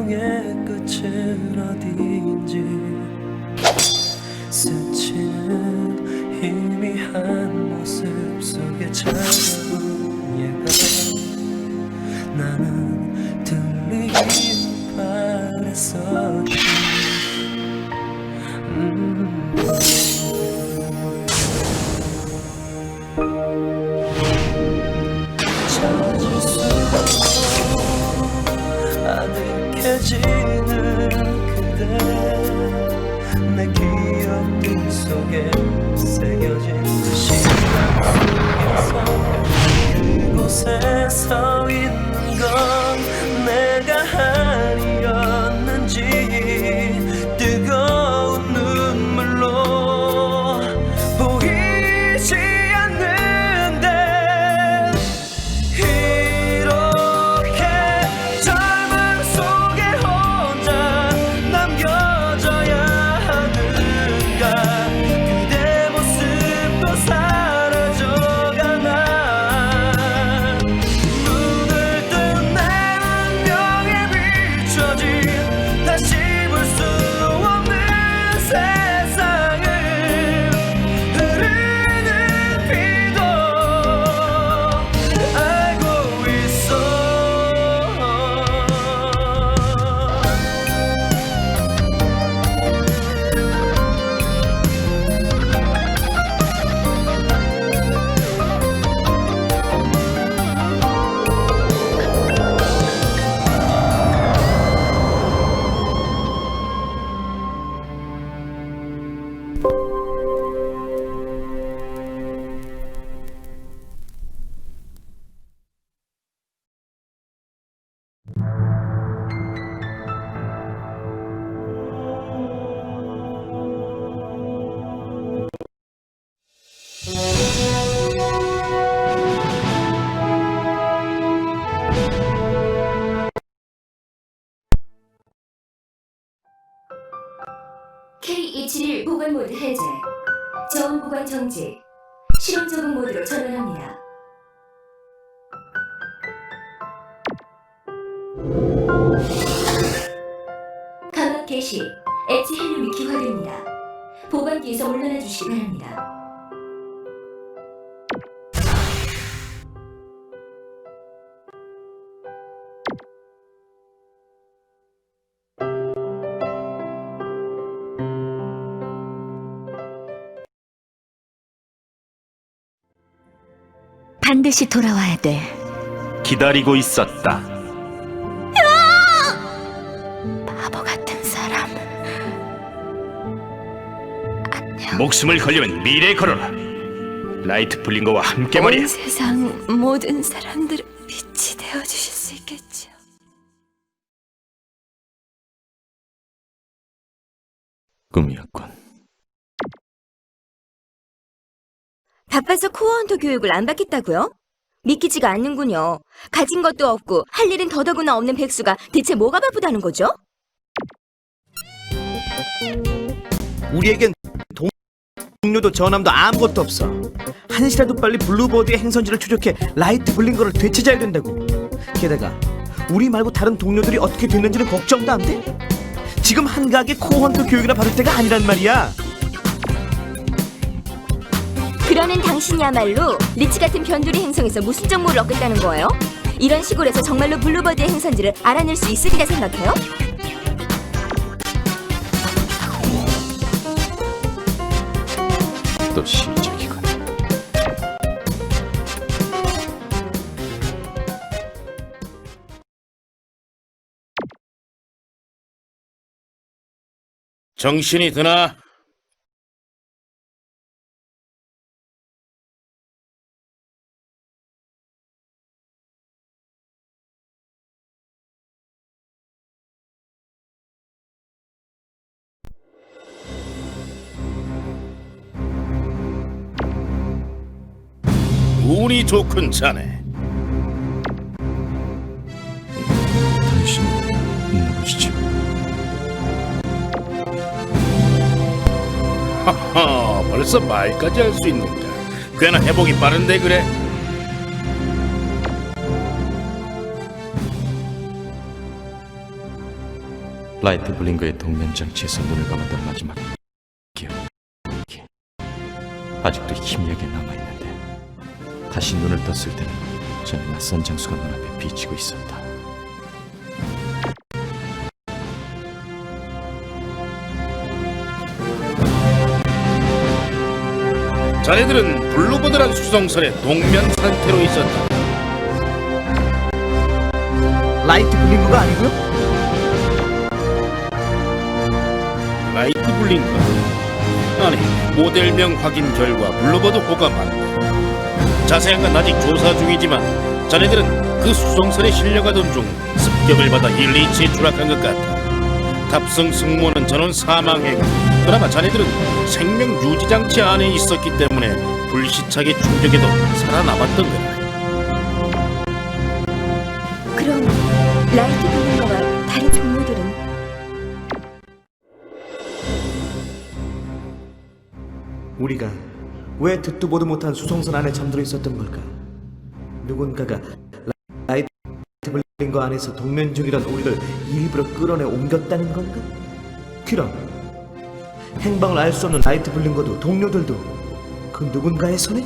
운명의 끝은 어디인지 스치는 희미한 모습 속에 찾아온 얘가 나는 들리길 바랬었지. 찾을 수 아득해지는 그대 내 기억들 속에 새겨진 그 시간 속에서 그곳에 서 있는 건 내가 아니었는지 뜨거운 눈물로 보이지 않는데 이렇게 젊은 속에 혼자 남겨져야 하는가. 그대 모습도 사라져가나. 눈을 뜬 내 운명에 비춰진 다시 볼 수 없는 세상을 흐르는 비도 알고 있어. K271 보관 모드 해제, 저온 보관 정지, 실험 적응 모드로 전환합니다. 감압 개시, 엣지 헬륨이 기화됩니다. 보관기에서 물러나 주시기 바랍니다. 반드시 돌아와야 돼. 기다리고 있었다. 바보 같은 사람. 안녕. 목숨을 걸려면 미래에 걸어라. 라이트 블링거와 함께 말이야. 온 세상 모든 사람들은 빛이 되어주실 수 있겠죠. 꿈이었군. 바빠서 코어헌터 교육을 안 받겠다고요? 믿기지가 않는군요. 가진 것도 없고 할 일은 더더구나 없는 백수가 대체 뭐가 바쁘다는 거죠? 우리에겐 동료도 전함도 아무것도 없어. 한시라도 빨리 블루버드의 행선지를 추적해 라이트 블링거를 되찾아야 된다고. 게다가 우리 말고 다른 동료들이 어떻게 됐는지는 걱정도 안 돼? 지금 한가하게 코어헌터 교육이나 받을 때가 아니란 말이야. 그러는 당신이야말로 리치 같은 변두리 행성에서 무슨 정보를 얻겠다는 거예요? 이런 시골에서 정말로 블루버드의 행선지를 알아낼 수 있으리라 생각해요? 또 시작이군. 정신이 드나? 운이 좋군 자네. 당신 누구시죠? 하하, 벌써 말까지 할 수 있는가? 꽤나 회복이 빠른데 그래? 라이트 블링거의 동면 장치에서 눈을 감았던 마지막 기억이 아직도 희미하게 남아있는데 다시 눈을 떴을 때는 전에 낯선 장수가 눈앞에 비치고 있었다. 자네들은 블루보드란 수송선의 동면 상태로 있었다. 라이트 블링거가 아니고요? 라이트 블링거. 아니, 모델명 확인 결과 블루보드 호가 맞네. 자세한 건 아직 조사 중이지만 자네들은 그 수송선에 실려가던 중 습격을 받아 1리치에 추락한 것 같아. 탑승 승무원은 전원 사망했고, 그나마 자네들은 생명 유지 장치 안에 있었기 때문에 불시착의 충격에도 살아남았던 거다. 그럼 라이트 블링거와 다른 동료들은? 우리가 왜 듣도 보도 못한 수송선 안에 잠들어 있었던 걸까? 누군가가 라이트 블링거 안에서 동면 중이던 우리를 일부러 끌어내 옮겼다는 건가? 그럼 행방을 알 수 없는 라이트 블링거도 동료들도 그 누군가의 손에?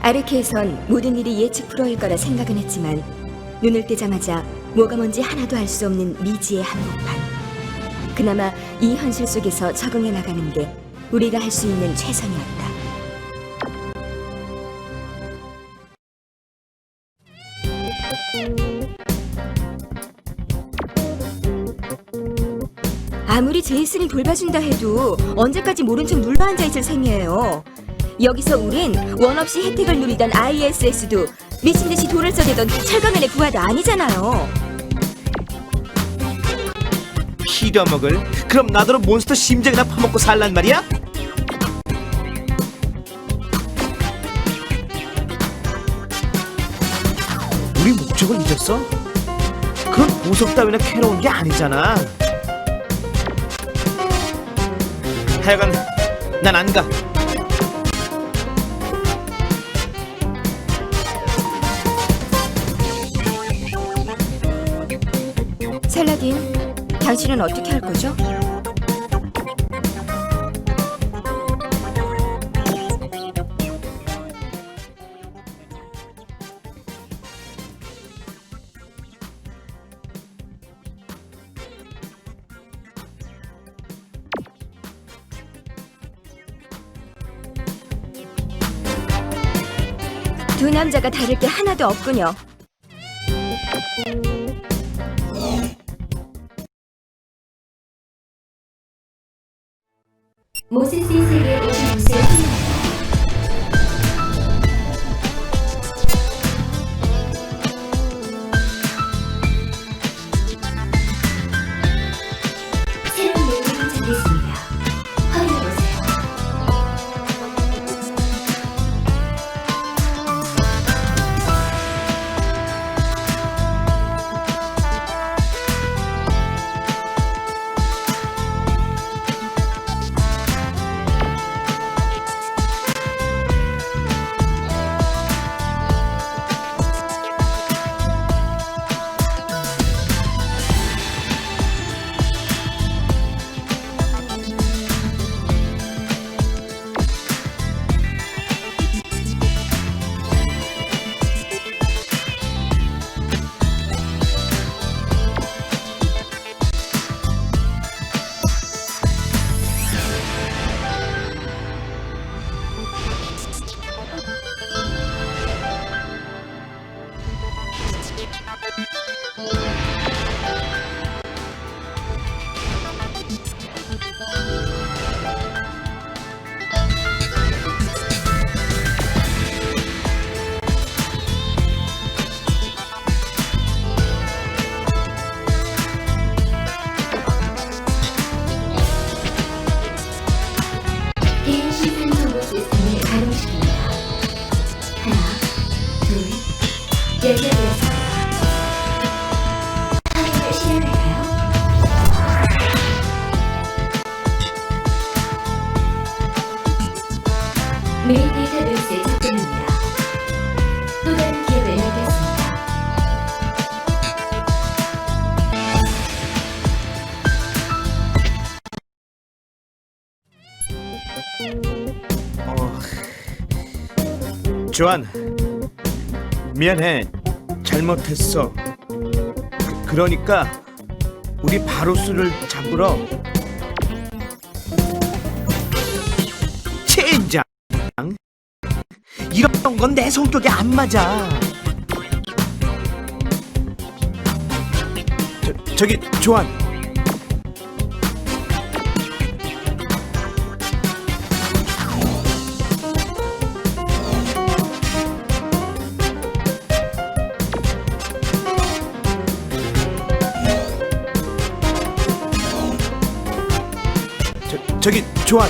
아르케에선 모든 일이 예측 불허일 거라 생각은 했지만 눈을 뜨자마자 뭐가 뭔지 하나도 알 수 없는 미지의 한복판. 그나마 이 현실 속에서 적응해 나가는 게 우리가 할 수 있는 최선이었다. 아무리 제이슨이 돌봐준다 해도 언제까지 모른 척 눌러앉아 있을 셈이에요. 여기서 우린 원 없이 혜택을 누리던 ISS도 미친듯이 돌을 써대던 철가면의 부하도 아니잖아요. 피려먹을? 그럼 나더러 몬스터 심장이나 파먹고 살란 말이야? 우리 목적을 잊었어? 그런 보석 따위나 캐러 온 게 아니잖아. 하여간 난 안 가. 살라딘, 당신은 어떻게 할 거죠? 두 남자가 다를 게 하나도 없군요. 모세스의 세계에 오신 것을 환영합니다. 새로운 내용이 도착했습니다. 확인해보세요. 개인 시스템 정보 시스템을 가동시킵니다. 하나, 둘, 연결되었습니다. 확인을 실행할까요? 메인 데이터베이스에 접근합니다. 또 다른 기억을 남겼습니다. 조한, 미안해. 잘못했어. 그러니까 우리 바루스를 잡으러 젠장. 이런 건 내 성격에 안 맞아. 저기 조한. 저기 조한.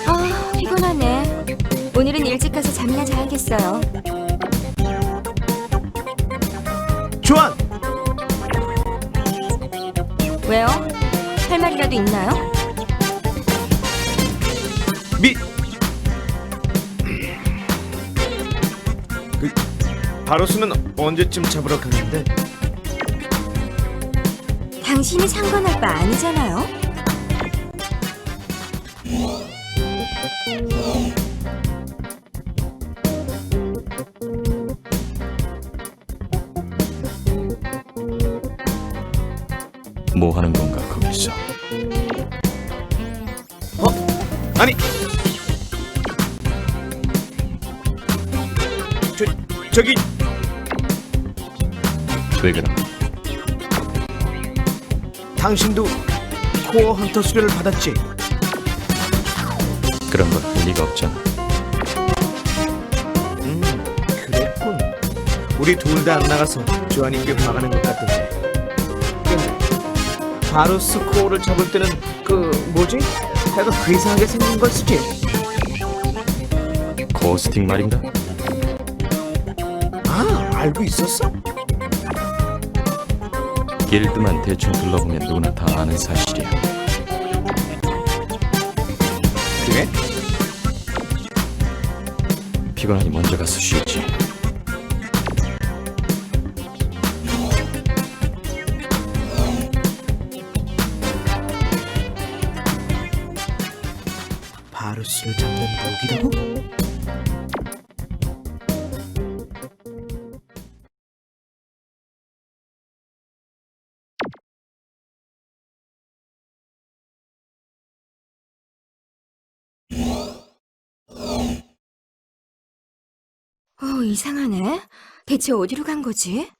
아, 피곤하네. 오늘은 일찍 가서 잠이나 자야겠어요. 조한. 왜요? 할 말이라도 있나요? 바루스는 언제쯤 잡으러 가는데? 당신이 상관할 바 아니잖아요. 뭐 하는 건가 거기서? 아니, 저기 왜 그럼? 당신도 코어 헌터 수련을 받았지? 그런 걸 할 리가 없잖아. 그랬군. 우리 둘 다 안 나가서 조한이 꽤 망하는 것 같던데. 근데 바루스 코어를 잡을 때는 뭐지? 해가 그 이상하게 생긴 걸 쓰지? 고스팅 말인가? 아, 알고 있었어? 길드만 대충 둘러보면 누구나 다 아는 사실이야. 그래? 피곤하니 먼저 가서 쉬지. 바루스를 잡는 무기라고? 이상하네. 대체 어디로 간 거지?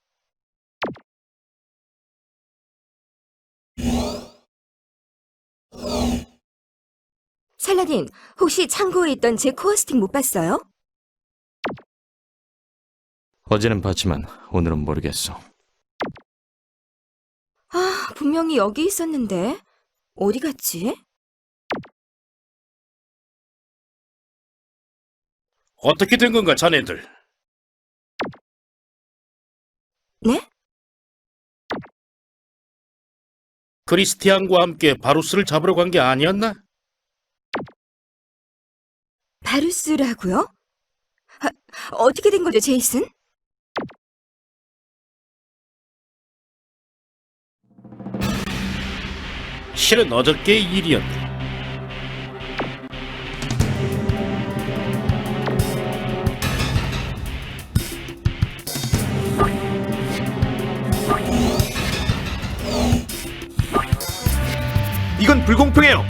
살라딘, 혹시 창고에 있던 제 코어 스틱 못 봤어요? 어제는 봤지만 오늘은 모르겠어. 아, 분명히 여기 있었는데 어디 갔지? 어떻게 된 건가 자네들? 네? 크리스티안과 함께 바루스를 잡으러 간 게 아니었나? 바루스라고요? 아, 어떻게 된 거죠, 제이슨? 실은 어저께의 일이었네. 이건 불공평해요.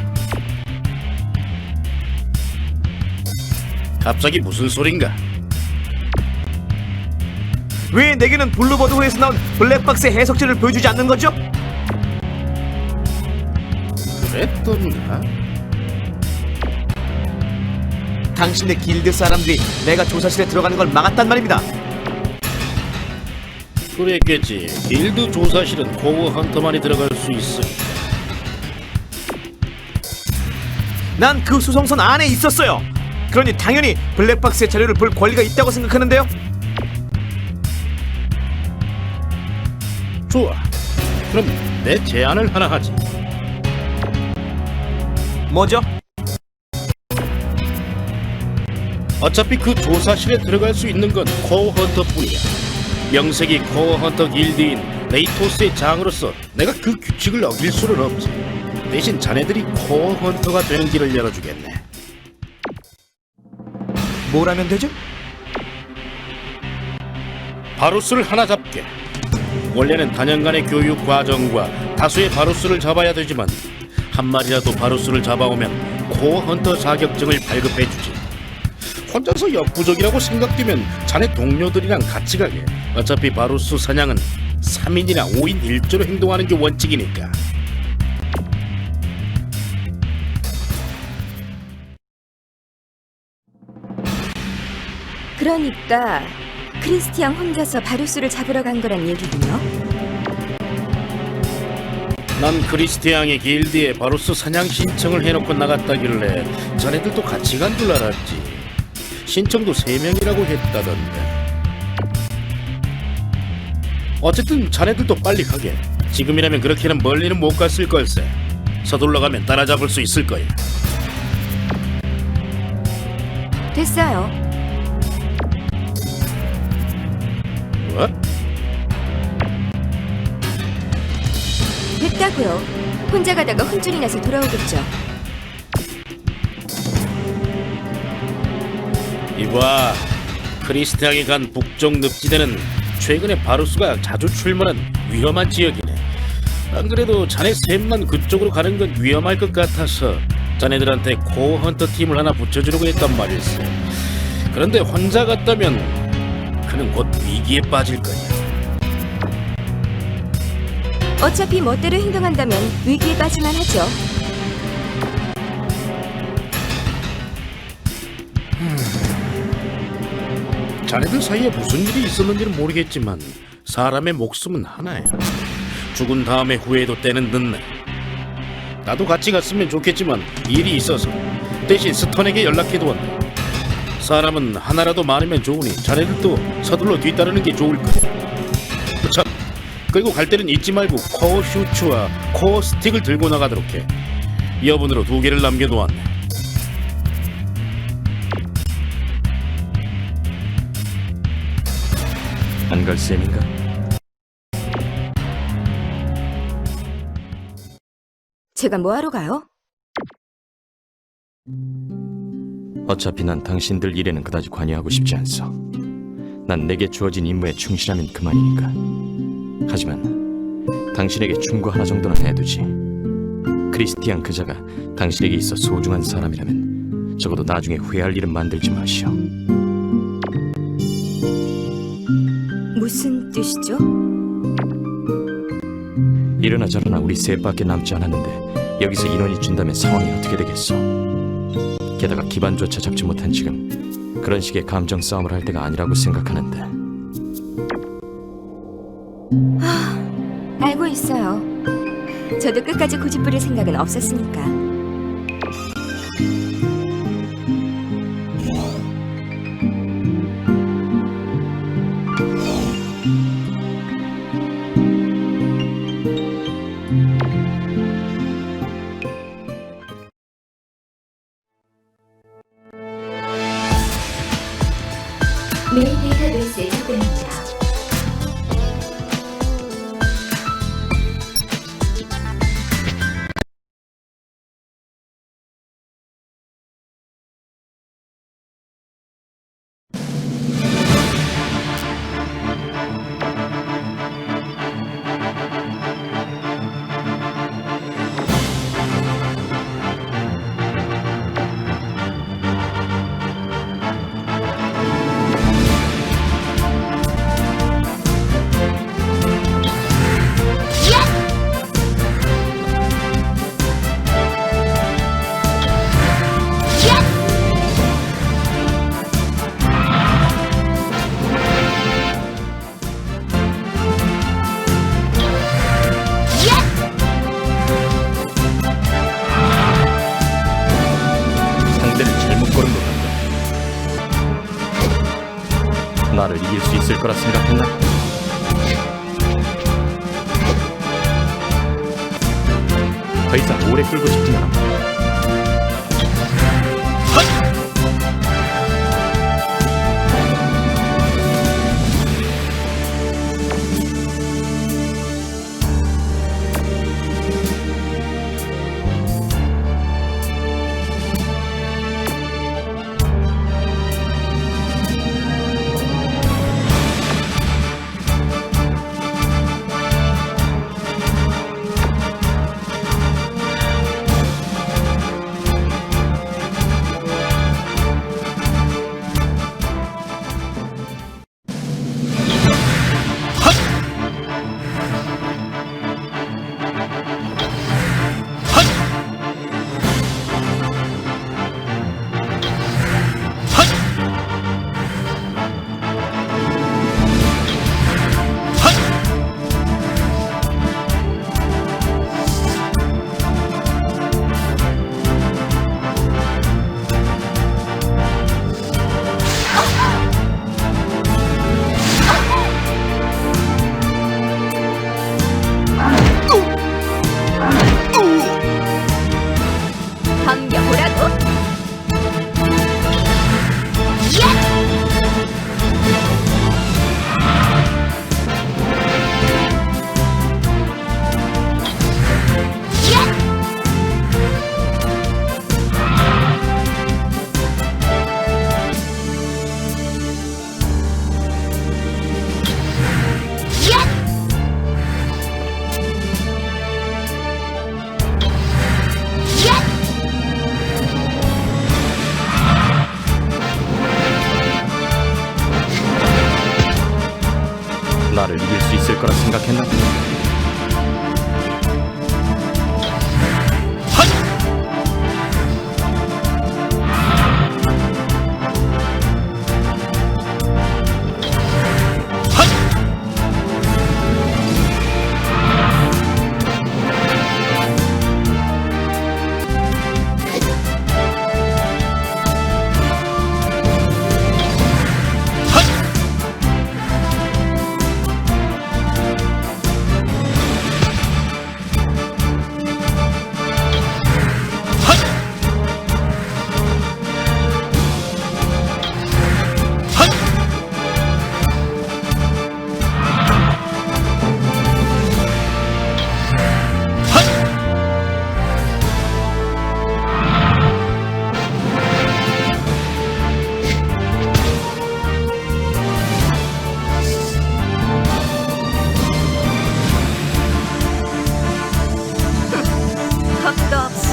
갑자기 무슨 소린가? 왜 내게는 블루버드호에서 나온 블랙박스의 해석지를 보여주지 않는 거죠? 그랬던가? 당신네 길드 사람들이 내가 조사실에 들어가는 걸 막았단 말입니다. 그랬겠지. 길드 조사실은 코어 헌터만이 들어갈 수 있어. 난 그 수송선 안에 있었어요. 그러니 당연히 블랙박스의 자료를 볼 권리가 있다고 생각하는데요. 좋아. 그럼 내 제안을 하나 하지. 뭐죠? 어차피 그 조사실에 들어갈 수 있는 건 코어 헌터뿐이야. 명색이 코어 헌터 길드인 레이토스의 장으로서 내가 그 규칙을 어길 수는 없지. 대신 자네들이 코어 헌터가 되는 길을 열어주겠네. 뭘 하면 되죠? 바루스를 하나 잡게. 원래는 단연간의 교육 과정과 다수의 바루스를 잡아야 되지만 한 마리라도 바루스를 잡아오면 코어 헌터 자격증을 발급해주지. 혼자서 역부족이라고 생각되면 자네 동료들이랑 같이 가게. 어차피 바루스 사냥은 3인이나 5인 1조로 행동하는 게 원칙이니까. 그러니까 크리스티앙 혼자서 바루스를 잡으러 간 거란 얘기군요. 난 크리스티앙의 길드에 바루스 사냥 신청을 해놓고 나갔다길래 자네들도 같이 간 줄 알았지. 신청도 3명이라고 했다던데. 어쨌든 자네들도 빨리 가게. 지금이라면 그렇게는 멀리는 못 갔을 걸세. 서둘러 가면 따라잡을 수 있을 거야. 됐어요. 뭐? 됐다고요. 혼자 가다가 혼쭐이 나서 돌아오겠죠. 이봐, 크리스티앙이 간 북쪽 늪지대는 최근에 바루스가 자주 출몰한 위험한 지역이네. 안 그래도 자네 셋만 그쪽으로 가는 건 위험할 것 같아서 자네들한테 코어 헌터 팀을 하나 붙여주려고 했단 말일세. 그런데 혼자 갔다면 그는 곧 위기에 빠질 거야. 어차피 멋대로 행동한다면 위기에 빠질만 하죠. 자네들 사이에 무슨 일이 있었는지는 모르겠지만 사람의 목숨은 하나야. 죽은 다음에 후회도 때는 늦네. 나도 같이 갔으면 좋겠지만 일이 있어서 대신 스턴에게 연락해두었네. 사람은 하나라도 많으면 좋으니 자네들도 서둘러 뒤따르는 게 좋을 거야. 참, 그리고 갈 때는 잊지 말고 코어 슈츠와 코어 스틱을 들고 나가도록 해. 여분으로 2개를 남겨놓았네. 안 갈 셈인가? 제가 뭐하러 가요? 어차피 난 당신들 일에는 그다지 관여하고 싶지 않소. 난 내게 주어진 임무에 충실하면 그만이니까. 하지만 당신에게 충고 하나 정도는 해두지. 크리스티앙 그자가 당신에게 있어 소중한 사람이라면 적어도 나중에 후회할 일은 만들지 마시오. 무슨 뜻이죠? 이러나 저러나 우리 셋밖에 남지 않았는데 여기서 인원이 준다면 상황이 어떻게 되겠소? 게다가 기반조차 잡지 못한 지금 그런 식의 감정 싸움을 할 때가 아니라고 생각하는데. 알고 있어요. 저도 끝까지 고집부릴 생각은 없었으니까. 메인 데이터베이스에 접근합니다. 상대를 잘못 고른 것 같다. 나를 이길 수 있을 거라 생각했나? 더 이상 오래 끌고 싶진 않아. 나를 이길 수 있을 거라 생각했나? 겁도 없이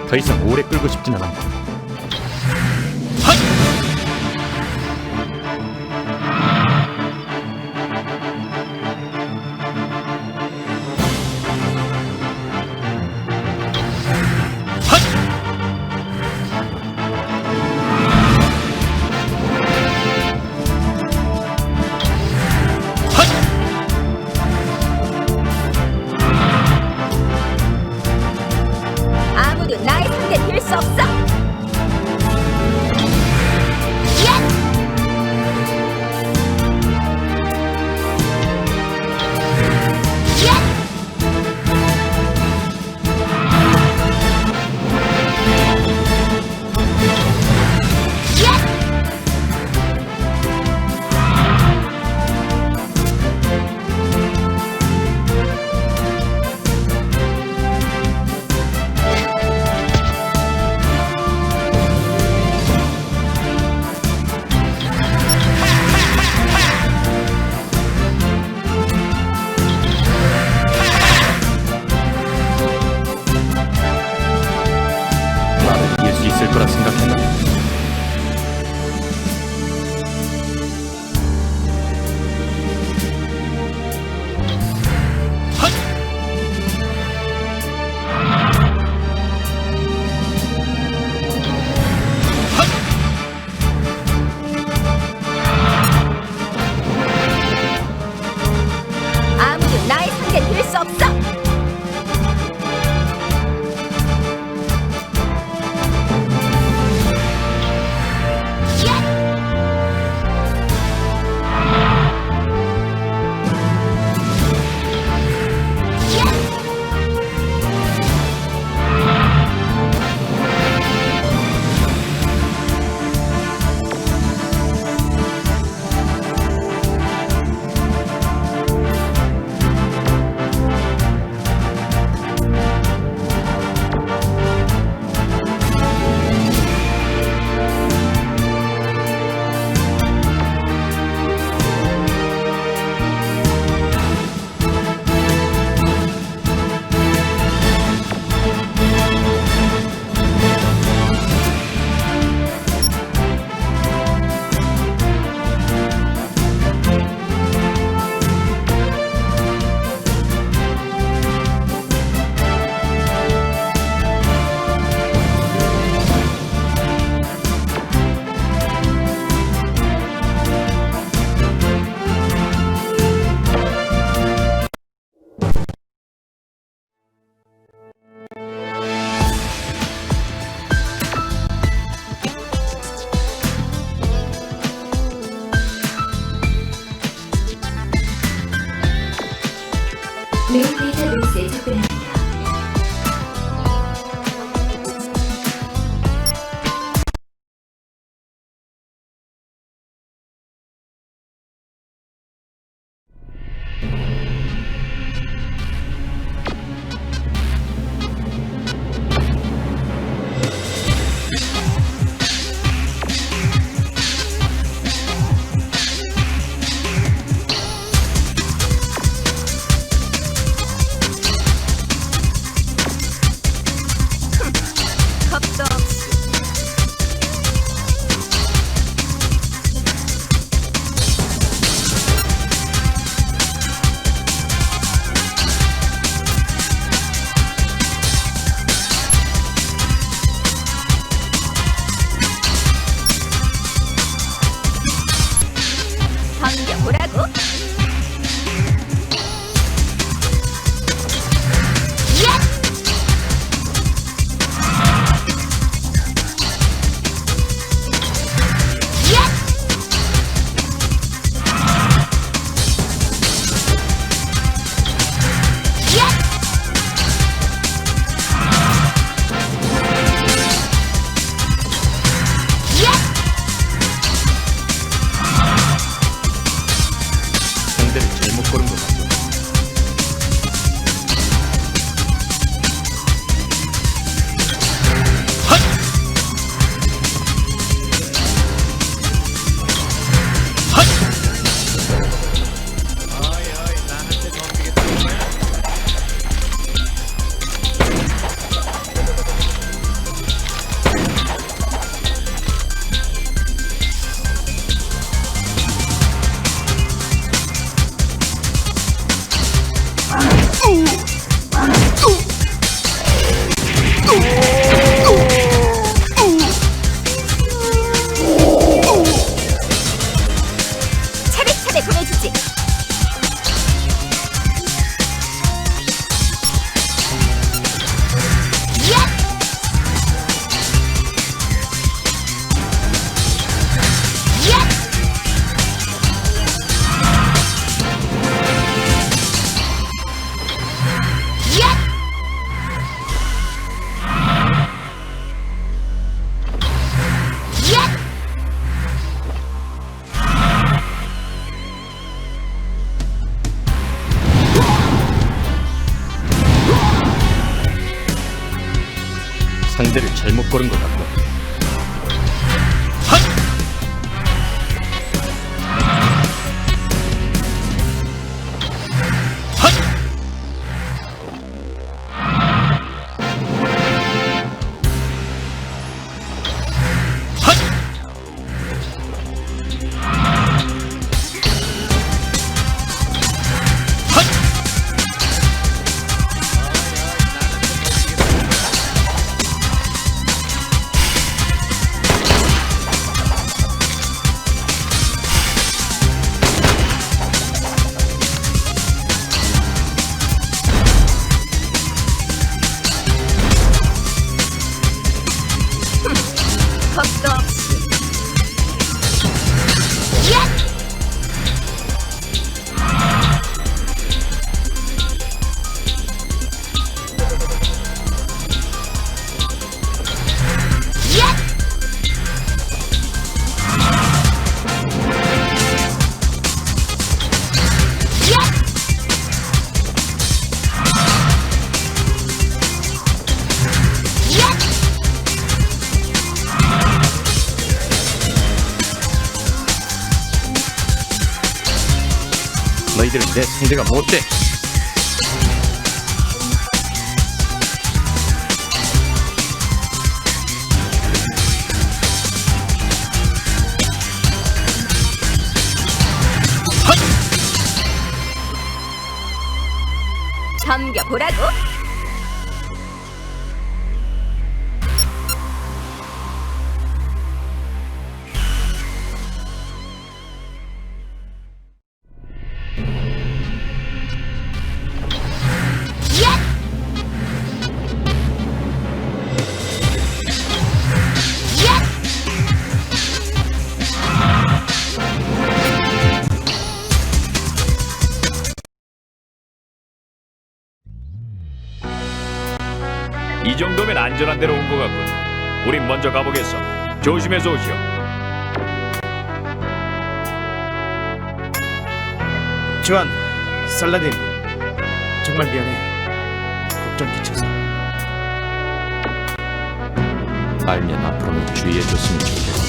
더 이상 오래 끌고 싶진 않아. 아무도 나의 상대 될 수 없어. 나를 이길 수 있을 거라 생각했나? 아무도 나의 상대 될 수 없어. 겁도 없이. 덤벼보라고. 상대를 잘못 고른 것 같군. 차례차례 보내주지. 상대를 잘못 고른 것 같군. 겁도 없이. 너희들은 내 상대가 못돼. 덤벼보라고. 이 정도면 안전한 데로 온 것 같군. 우린 먼저 가보겠어. 조심해서 오시오. 주한, 살라딘, 정말 미안해. 걱정 끼쳐서. 알면 앞으로는 주의해줬으면 좋겠어.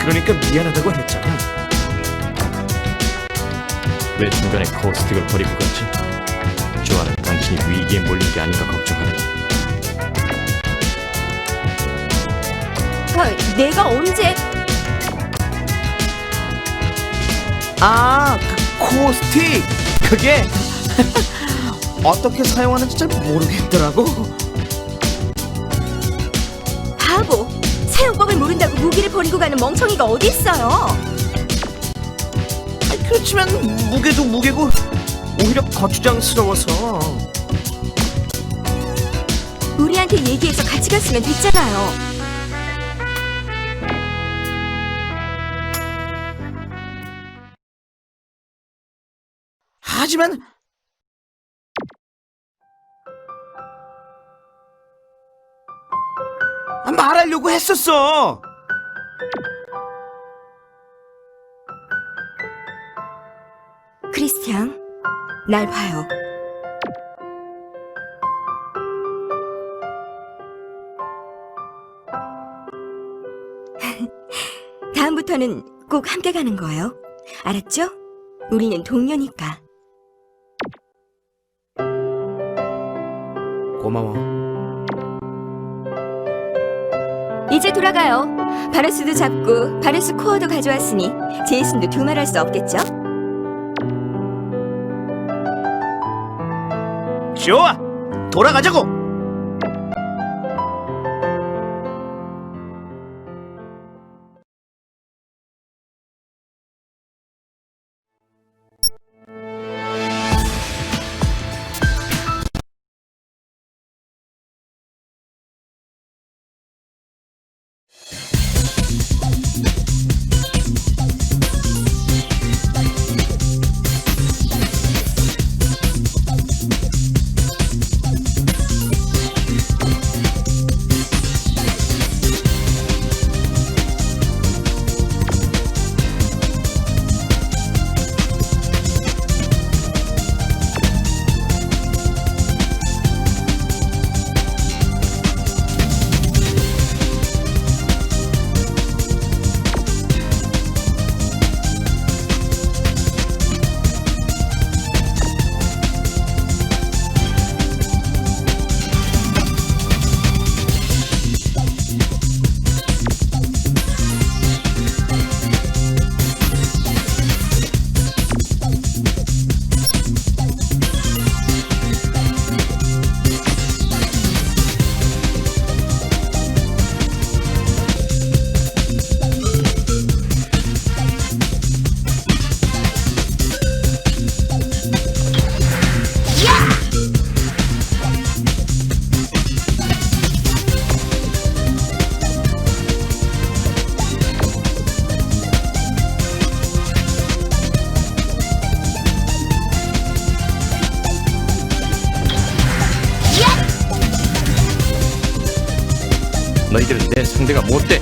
그러니까 미안하다고 했잖아. 왜 중간에 코스틱을 버리고 갔지? 조아는 당신이 위기에 몰린 게 아닌가 걱정하더니 내가 언제... 아, 그 코어 스틱. 그게 어떻게 사용하는지 잘 모르겠더라고. 바보! 사용법을 모른다고 무기를 버리고 가는 멍청이가 어디 있어요? 그렇지만 무게도 무게고 오히려 거추장스러워서. 우리한테 얘기해서 같이 갔으면 됐잖아요. 하지만 말하려고 했었어. 크리스티앙, 날 봐요. 다음부터는 꼭 함께 가는 거예요. 알았죠? 우리는 동료니까. 고마워. 이제 돌아가요. 바르스도 잡고 바르스 코어도 가져왔으니 제이슨도 두말할 수 없겠죠? 좋아, 돌아가자고. 너희들은 내 상대가 못 돼.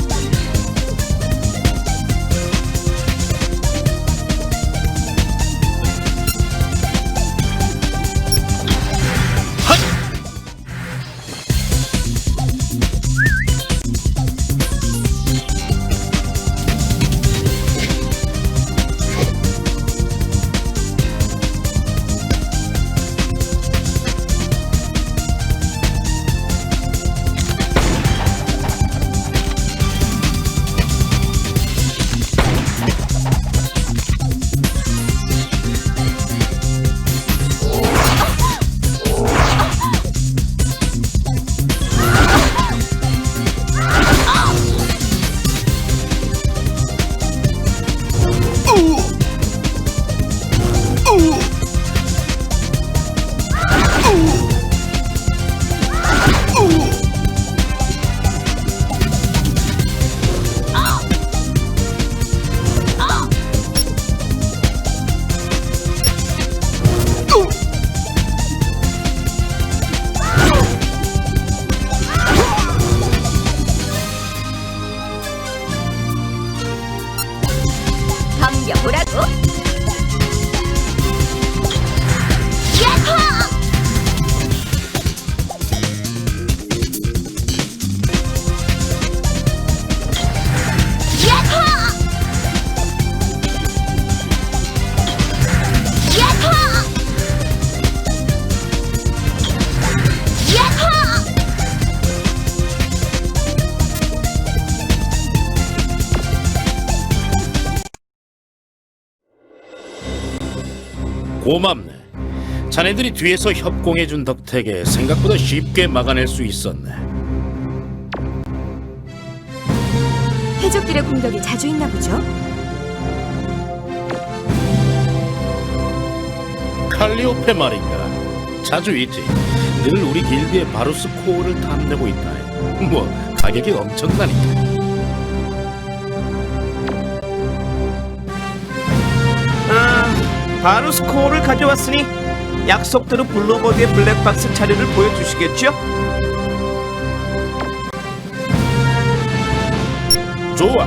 고맙네. 자네들이 뒤에서 협공해준 덕택에 생각보다 쉽게 막아낼 수 있었네. 해적들의 공격이 자주 있나 보죠? 칼리오페 말인가? 자주 있지. 늘 우리 길드의 바루스 코어를 탐내고 있다. 뭐 가격이 엄청나니까. 바로 스코어를 가져왔으니 약속대로 블루버드의 블랙박스 자료를 보여주시겠죠? 좋아.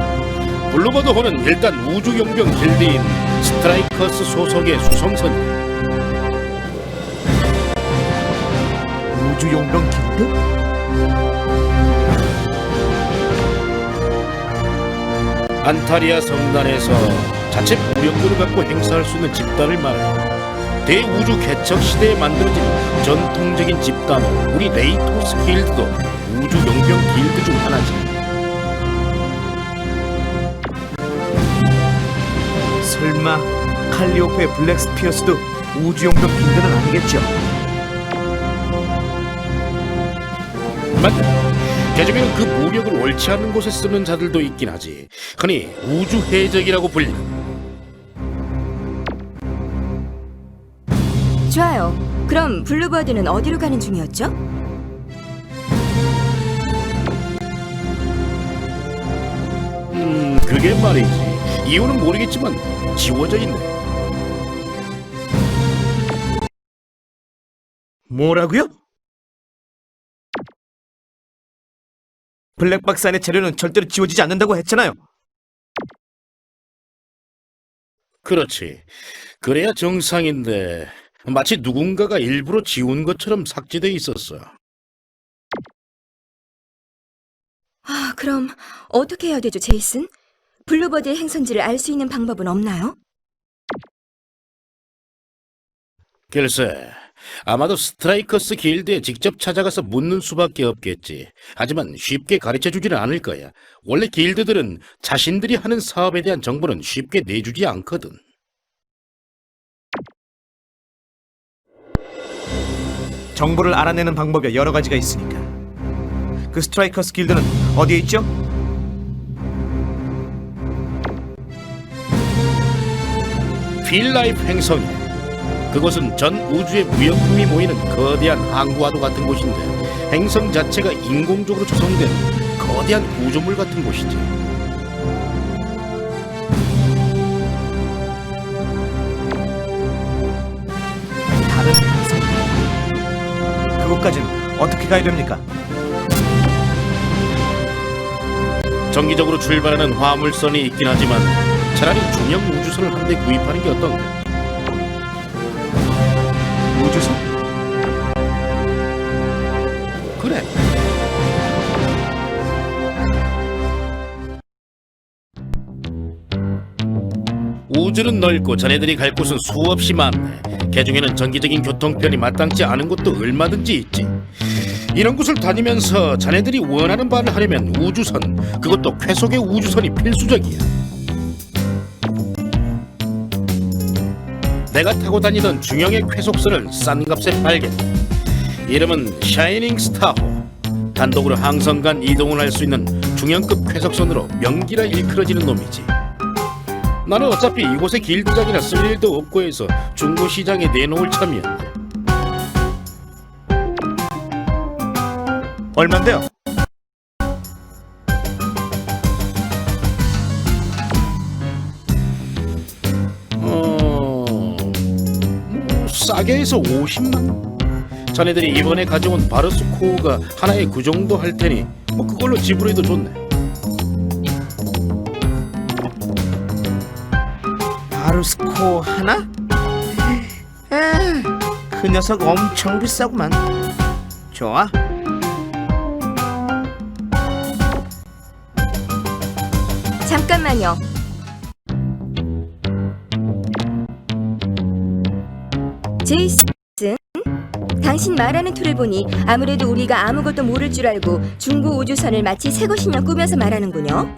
블루버드 호는 일단 우주용병 길드인 스트라이커스 소속의 수송선이야. 우주용병 길드? 안타리아 성단에서 자체 무력들을 갖고 행사할 수 있는 집단을 말해. 대우주 개척 시대에 만들어진 전통적인 집단은 우리 레이토스 길드도 우주용병 길드 중 하나지. 설마 칼리오페의 블랙스피어스도 우주용병 길드는 아니겠죠? 맞다. 개중에는 그 무력을 옳지 않은 곳에 쓰는 자들도 있긴 하지. 흔히 우주 해적이라고 불리는. 좋아요. 그럼 블루버드는 어디로 가는 중이었죠? 그게 말이지. 이유는 모르겠지만 지워져 있네. 뭐라고요? 블랙박스 안의 자료는 절대로 지워지지 않는다고 했잖아요. 그렇지. 그래야 정상인데 마치 누군가가 일부러 지운 것처럼 삭제돼 있었어. 아, 그럼 어떻게 해야 되죠, 제이슨? 블루버드의 행선지를 알 수 있는 방법은 없나요? 글쎄, 아마도 스트라이커스 길드에 직접 찾아가서 묻는 수밖에 없겠지. 하지만 쉽게 가르쳐주지는 않을 거야. 원래 길드들은 자신들이 하는 사업에 대한 정보는 쉽게 내주지 않거든. 정보를 알아내는 방법이 여러 가지가 있으니까. 그 스트라이커스 길드는 어디에 있죠? 필라이프 행성이야. 그곳은 전 우주의 무역품이 모이는 거대한 항구와도 같은 곳인데 행성 자체가 인공적으로 조성된 거대한 구조물 같은 곳이지. 다른 행성. 그곳까지는 어떻게 가야 됩니까? 정기적으로 출발하는 화물선이 있긴 하지만 차라리 중형 우주선을 한 대 구입하는 게 어떤가? 우주선? 그래. 우주는 넓고 자네들이 갈 곳은 수없이 많네. 개중에는 정기적인 교통편이 마땅치 않은 곳도 얼마든지 있지. 이런 곳을 다니면서 자네들이 원하는 바를 하려면 우주선, 그것도 쾌속의 우주선이 필수적이야. 내가 타고 다니던 중형의 쾌속선을 싼 값에 팔겠다. 이름은 샤이닝 스타호. 단독으로 항성 간 이동을 할 수 있는 중형급 쾌속선으로 명기라 일컬어지는 놈이지. 나는 어차피 이곳에 길드장이나 쓸 일도 없고 해서 중고시장에 내놓을 참이었네. 얼만데요? 싸게 해서 50만? 자네들이 이번에 가져온 바르스 코어가 하나에 그 정도 할 테니 뭐 그걸로 지불해도 좋네. 바루스코 하나? 그 녀석 엄청 비싸구만. 좋아. 잠깐만요. 제이슨, 당신 말하는 툴을 보니 아무래도 우리가 아무것도 모를 줄 알고 중고 우주선을 마치 새 것이냐 꾸며서 말하는군요.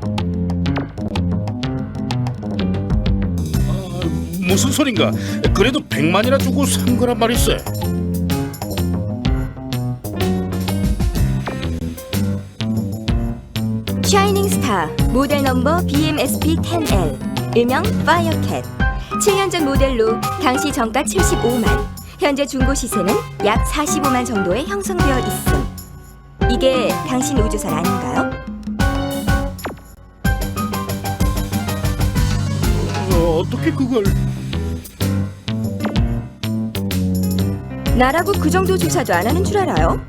무슨 소린가? 그래도 100만이나 주고 산 거란 말이세. 샤이닝 스타 모델 넘버 BMSP-10L 일명 파이어캣 7년 전 모델로 당시 정가 75만 현재 중고 시세는 약 45만 정도에 형성되어 있음. 이게 당신 우주선 아닌가요? 어떻게 그걸? 나라고 그 정도 조사도 안 하는 줄 알아요?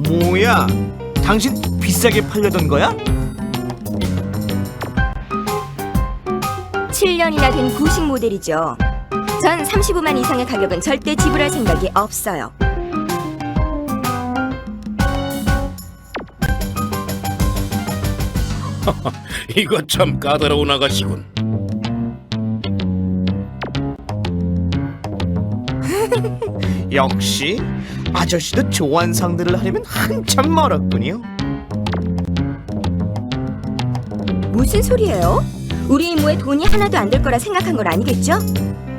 뭐야? 당신 비싸게 팔려던 거야? 7년이나 된 구식 모델이죠. 전 35만 이상의 가격은 절대 지불할 생각이 없어요. 이거 참 까다로운 아가씨군. 역시 아저씨도 좋아하는 상들을 하려면 한참 멀었군요. 무슨 소리예요? 우리 임무에 돈이 하나도 안 들 거라 생각한 건 아니겠죠?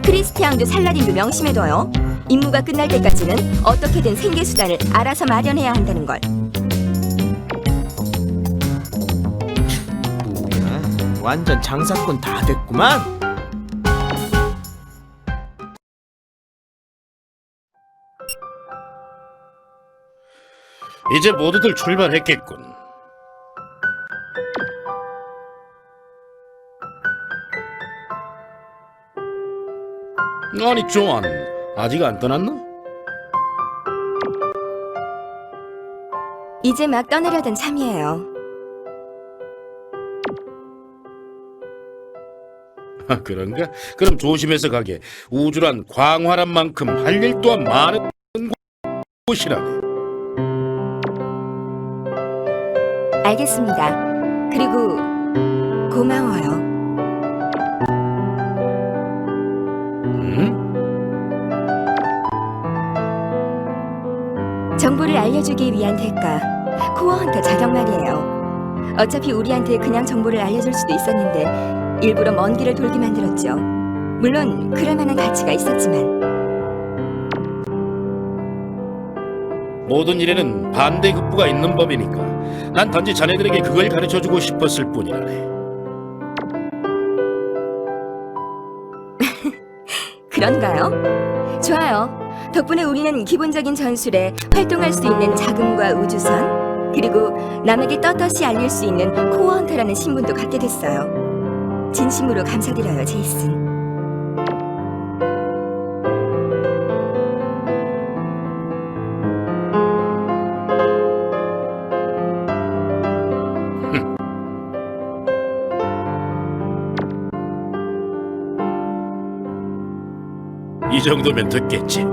크리스티앙도 살라딘도 명심해둬요. 임무가 끝날 때까지는 어떻게든 생계수단을 알아서 마련해야 한다는 걸. 뭐야? 완전 장사꾼 다 됐구만. 이제 모두들 출발했겠군. 아니 조안, 아직 안 떠났나? 이제 막 떠나려던 참이에요. 아, 그런가? 그럼 조심해서 가게. 우주란 광활한 만큼 할 일 또한 많은 곳이라네. 알겠습니다. 그리고 고마워요. 응? 정보를 알려주기 위한 대가, 코어 헌터 자격 말이에요. 어차피 우리한테 그냥 정보를 알려줄 수도 있었는데 일부러 먼 길을 돌게 만들었죠. 물론 그럴 만한 가치가 있었지만. 모든 일에는 반대급부가 있는 법이니까 난 단지 자네들에게 그걸 가르쳐주고 싶었을 뿐이라네. 그런가요? 좋아요. 덕분에 우리는 기본적인 전술에 활동할 수 있는 자금과 우주선, 그리고 남에게 떳떳이 알릴 수 있는 코어 헌터라는 신분도 갖게 됐어요. 진심으로 감사드려요, 제이슨. 이 정도면 듣겠지.